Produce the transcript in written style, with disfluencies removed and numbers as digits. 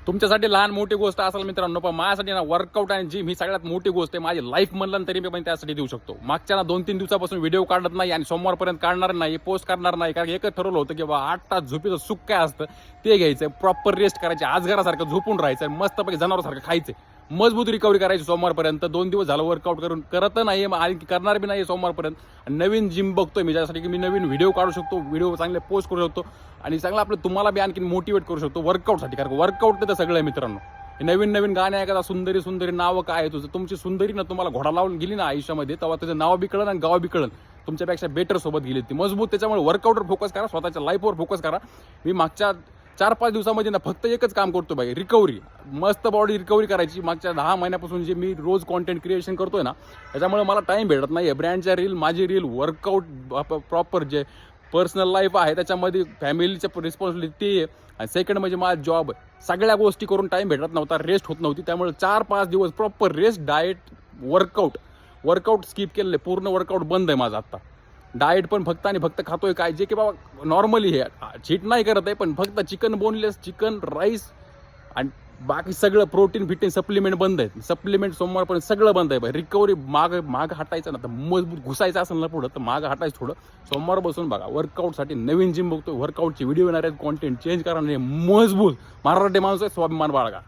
तुमच्यासाठी लहान मोठी गोष्ट असेल मित्रांनो, पण माझ्यासाठी ना वर्कआउट आणि जिम ही सगळ्यात मोठी गोष्ट आहे. माझी लाईफ म्हणलं तरी मी पण त्यासाठी देऊ शकतो. मागच्या ना 2-3 दिवसापासून व्हिडिओ काढत नाही आणि सोमवारपर्यंत काढणार नाही, पोस्ट करणार नाही. कारण एकच ठरवलं होतं की बाबा 8 तास झोपेचं सुख काय असतं ते घ्यायचं, प्रॉपर रेस्ट करायची, आजगरासारखं झोपून राहायचं, मस्तपैकी जनावरासारखं खायचं, मजबूत रिकव्हरी करायची सोमवारपर्यंत. 2 दिवस झालं वर्कआउट करून करत नाही आणि करणार बी नाही सोमवारपर्यंत. नवीन जिम बघतोय मी, ज्यासाठी की मी नवीन व्हिडिओ काढू शकतो, व्हिडिओ चांगले पोस्ट करू शकतो आणि चांगलं आपलं तुम्हाला बी आणखी मोटिवेट करू शकतो वर्कआउटसाठी. कारण वर्कआउट तर सगळं आहे मित्रांनो. नवीन नवीन गाणे ऐकता, सुंदरी सुंदरी नावं काय आहे तुझं, तुमची सुंदरी ना तुम्हाला घोडा लावून गेली ना आयुष्यामध्ये, तेव्हा तुझं नाव बी कळलं आणि गाव बी कळलं, तुमच्यापेक्षा बेटर सोबत गेली ती मजबूत. त्याच्यामुळे वर्कआउटवर फोकस करा, स्वतःच्या लाईफवर फोकस करा. मी मागच्या 4-5 दिवसामध्ये ना फक्त एकच काम करतो बाई, रिकव्हरी. मस्त बॉडी रिकव्हरी करायची. मागच्या 10 महिन्यापासून जे मी रोज कॉन्टेंट क्रिएशन करतोय ना, त्याच्यामुळे मला टाईम भेटत नाही. ब्रँडच्या रील, माझी रील, वर्कआउट, प्रॉपर जे पर्सनल लाईफ आहे त्याच्यामध्ये फॅमिलीचं रिस्पॉन्सिबिलिटी आहे, आणि सेकंड म्हणजे माझा जॉब. सगळ्या गोष्टी करून टाईम भेटत नव्हता, रेस्ट होत नव्हती. त्यामुळे 4-5 दिवस proper rest, diet, workout skip केलेलं, पूर्ण वर्कआउट बंद आहे माझं आता. डाएट पण फक्त आणि फक्त खातोय काय, जे की बाबा नॉर्मली हे चीट नाही करत आहे, पण फक्त चिकन बोनलेस, चिकन राईस आणि बाकी सगळं प्रोटीन फिटीन सप्लिमेंट बंद आहेत. सप्लिमेंट सोमवारपर्यंत सगळं बंद आहे. रिकव्हरी माग हटायचं ना, तर मजबूत घुसायचं असेल ना पुढं, तर माग हटायचं थोडं. सोमवार बसून बघा, वर्कआउटसाठी नवीन जिम बघतो, वर्कआउटची व्हिडिओ येणार आहेत, कॉन्टेंट चेंज करणार, मजबूत मराठी माणूस आहे, स्वाभिमान बाळगा.